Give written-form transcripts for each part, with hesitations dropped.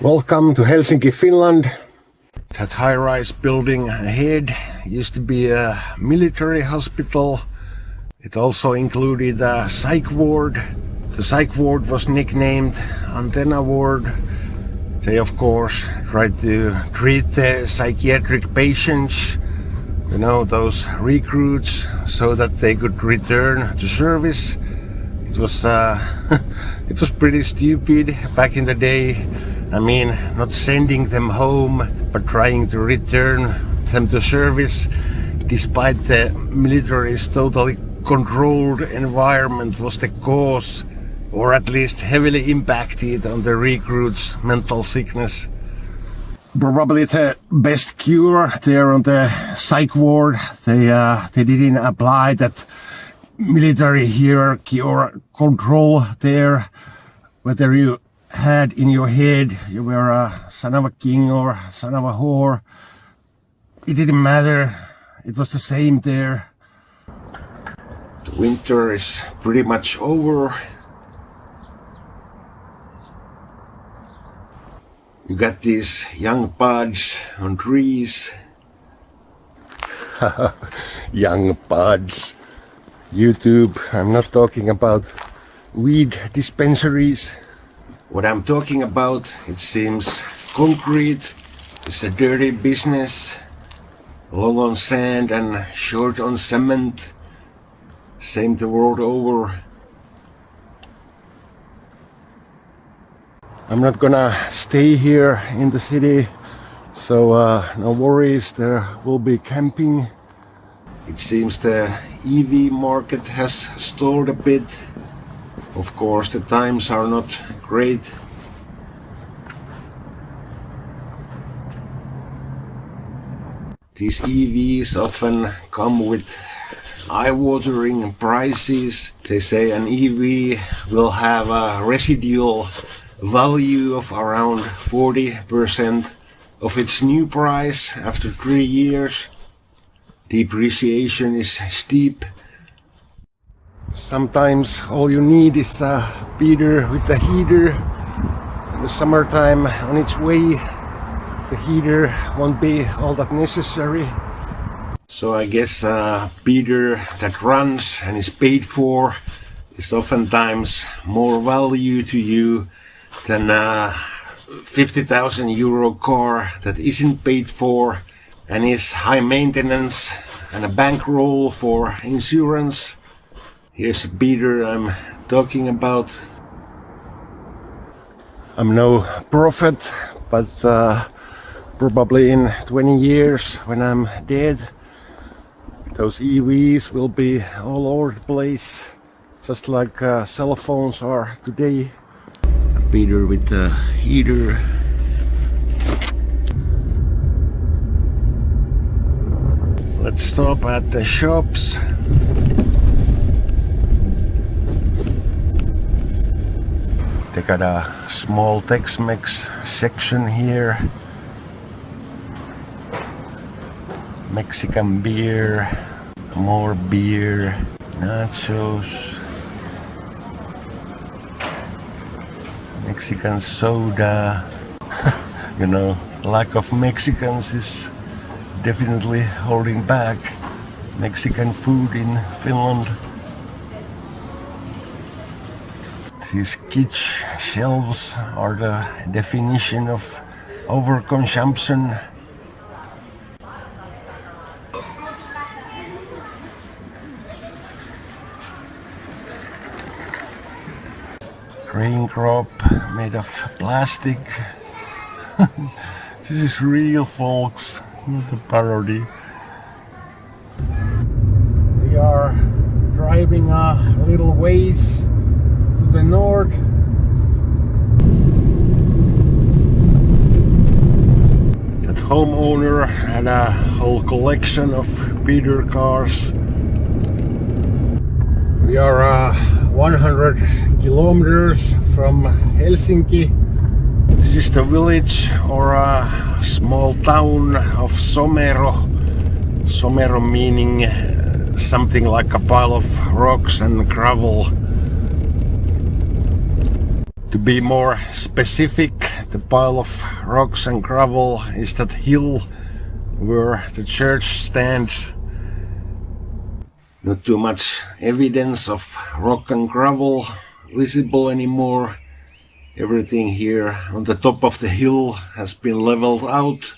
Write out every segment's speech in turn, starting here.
Welcome to Helsinki, Finland. That high-rise building ahead used to be a military hospital. It also included a psych ward. The psych ward was nicknamed Antenna Ward. They of course tried to treat the psychiatric patients, you know, those recruits, so that they could return to service. It was it was pretty stupid back in the day. I mean, not sending them home, but trying to return them to service, despite the military's totally controlled environment was the cause, or at least heavily impacted on the recruits' mental sickness. Probably the best cure there on the psych ward, they didn't apply that military hierarchy or control there, whether you had in your head you were a son of a king or son of a whore. It didn't matter. It was the same there. The winter is pretty much over. You got these young buds on trees. Young buds. YouTube, I'm not talking about weed dispensaries. What I'm talking about, it seems concrete is a dirty business. Long on sand and short on cement. Same the world over. I'm not gonna stay here in the city, so no worries, there will be camping. It seems the EV market has stalled a bit. Of course, the times are not great. These EVs often come with eye-watering prices. They say an EV will have a residual value of around 40% of its new price after 3 years. Depreciation is steep. Sometimes all you need is a beater with a heater. In the summertime on its way, the heater won't be all that necessary. So I guess a beater that runs and is paid for is oftentimes more value to you than a 50,000 euro car that isn't paid for and is high maintenance and a bankroll for insurance. Here's a beater I'm talking about. I'm no prophet, but probably in 20 years when I'm dead, those EVs will be all over the place, just like cell phones are today. A beater with a heater. Let's stop at the shops. They got a small Tex-Mex section here. Mexican beer, more beer, nachos, Mexican soda. You know, lack of Mexicans is definitely holding back Mexican food in Finland. These kitsch shelves are the definition of overconsumption. Grain crop made of plastic. This is real, folks, not a parody. We are driving a little ways to the north. That homeowner had a whole collection of beater cars. We are 100 kilometers from Helsinki. This is the village or a small town of Somero. Somero meaning something like a pile of rocks and gravel. To be more specific, the pile of rocks and gravel is that hill where the church stands. Not too much evidence of rock and gravel visible anymore. Everything here on the top of the hill has been leveled out.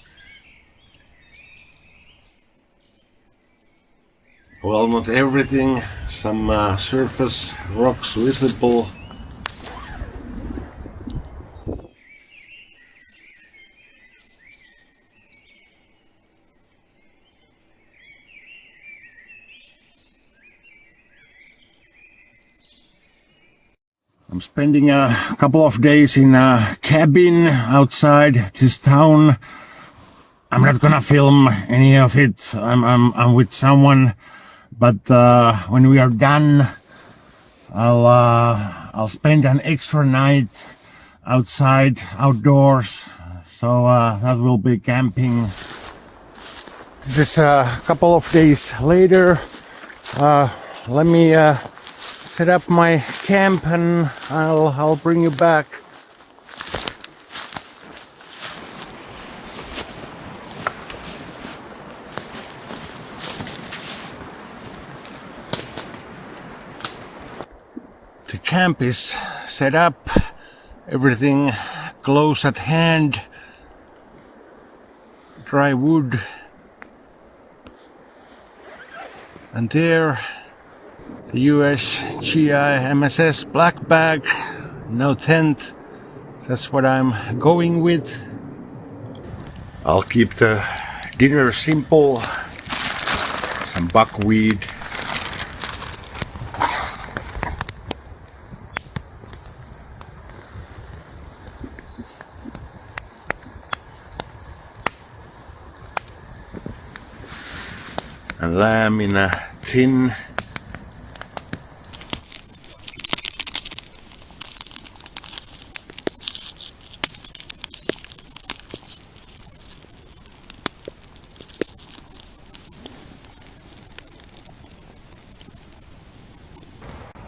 Well, not everything, some surface rocks visible. I'm spending a couple of days in a cabin outside this town. I'm not gonna film any of it. I'm with someone, but when we are done, I'll spend an extra night outside, outdoors. So that will be camping. This is a couple of days later. Let me set up my camp and I'll bring you back. The camp is set up, everything close at hand, dry wood, and there the US GI MSS black bag, no tent. That's what I'm going with. I'll keep the dinner simple. Some buckwheat, and lamb in a tin.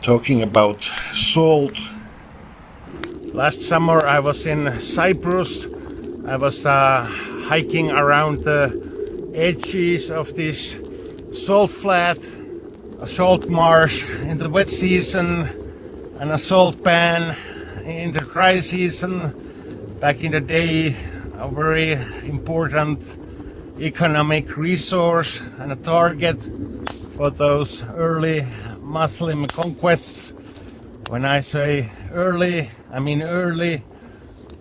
Talking about salt. Last summer I was in Cyprus. I was hiking around the edges of this salt flat, a salt marsh in the wet season and a salt pan in the dry season. Back in the day, a very important economic resource and a target for those early Muslim conquests. When I say early, I mean early.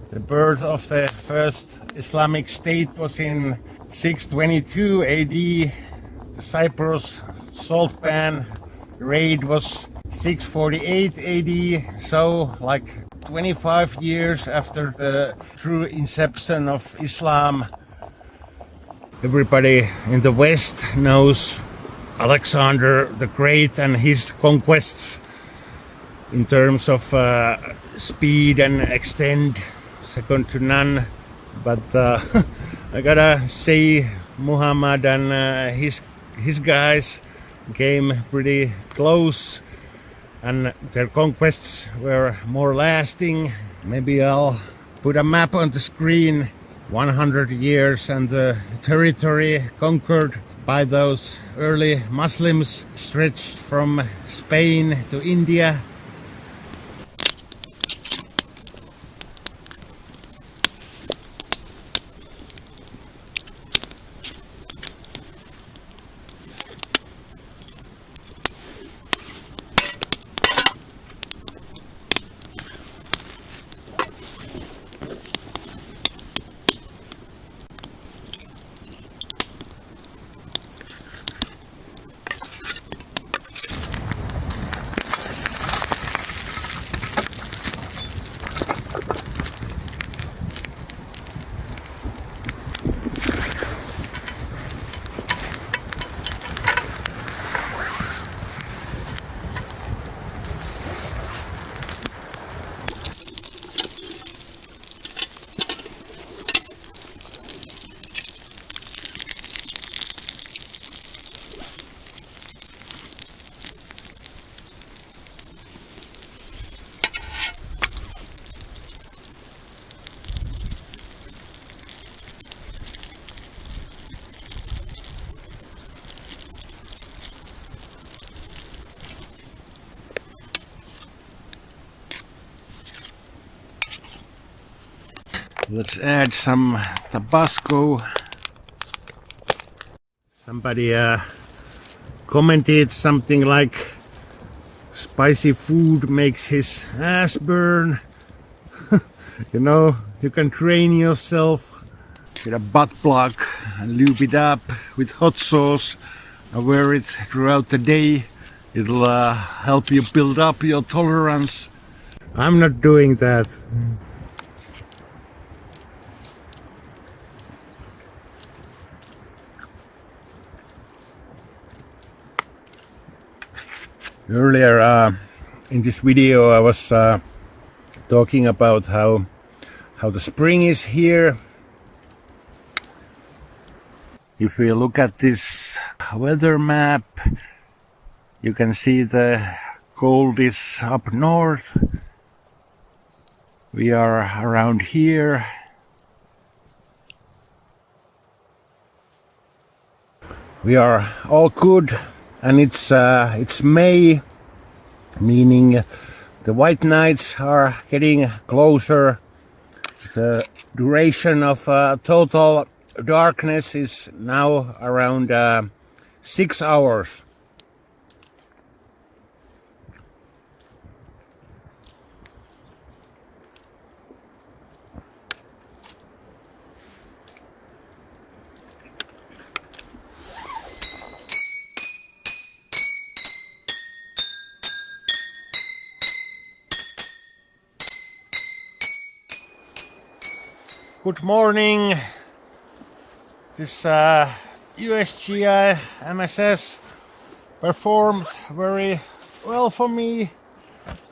The birth of the first Islamic State was in 622 AD. The Cyprus salt pan raid was 648 AD. So like 25 years after the true inception of Islam. Everybody in the West knows Alexander the Great and his conquests in terms of speed and extent, second to none. But I gotta say, Muhammad and his guys came pretty close, and their conquests were more lasting. Maybe I'll put a map on the screen. 100 years and the territory conquered by those early Muslims stretched from Spain to India. Let's add some Tabasco. Somebody commented something like spicy food makes his ass burn. You know, you can train yourself. Get a butt plug and lube it up with hot sauce and wear it throughout the day. It'll help you build up your tolerance. I'm not doing that. Earlier in this video I was talking about how the spring is here. If we look at this weather map, you can see the cold is up north. We are around here. We are all good, and it's May, meaning the white nights are getting closer. The duration of total darkness is now around 6 hours. Good morning. This USGI MSS performed very well for me.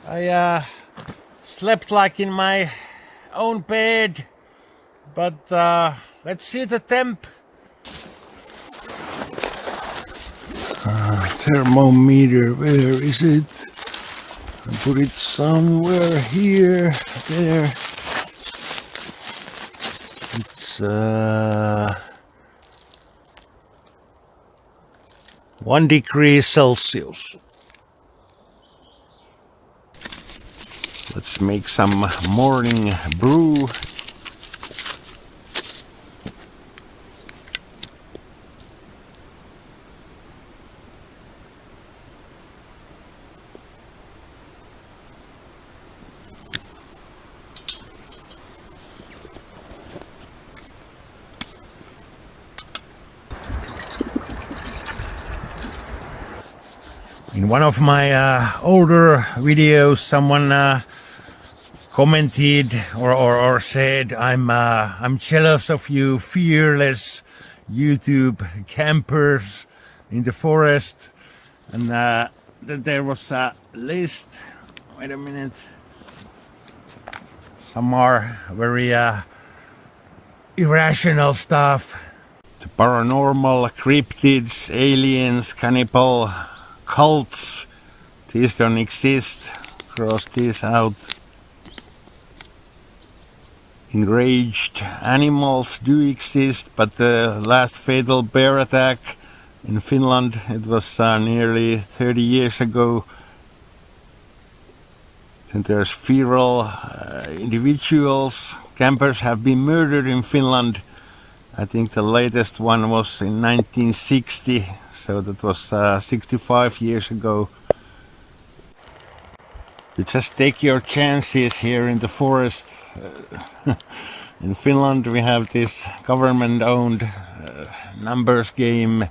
I slept like in my own bed, but let's see the temp. Thermometer, where is it? I put it somewhere here, there. It's 1 degree Celsius. Let's make some morning brew. In one of my older videos, someone commented or said, "I'm jealous of you fearless YouTube campers in the forest." And then there was a list. Wait a minute. Some are very irrational stuff. The paranormal, cryptids, aliens, cannibal cults, these don't exist. Cross these out. Enraged animals do exist, but the last fatal bear attack in Finland, it was nearly 30 years ago. Then there's feral individuals. Campers have been murdered in Finland. I think the latest one was in 1960, so that was 65 years ago. You just take your chances here in the forest. In Finland we have this government-owned numbers game,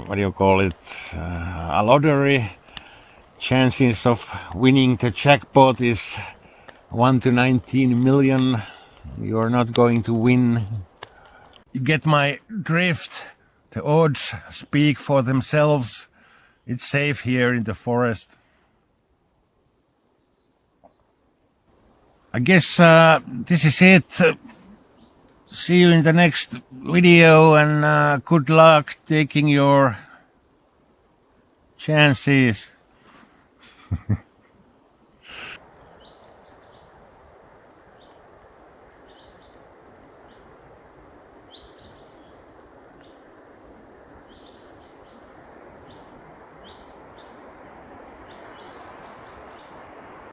what do you call it, a lottery. Chances of winning the jackpot is 1 to 19 million. You're not going to win. You get my drift. The odds speak for themselves. It's safe here in the forest. I guess this is it. See you in the next video, and good luck taking your chances.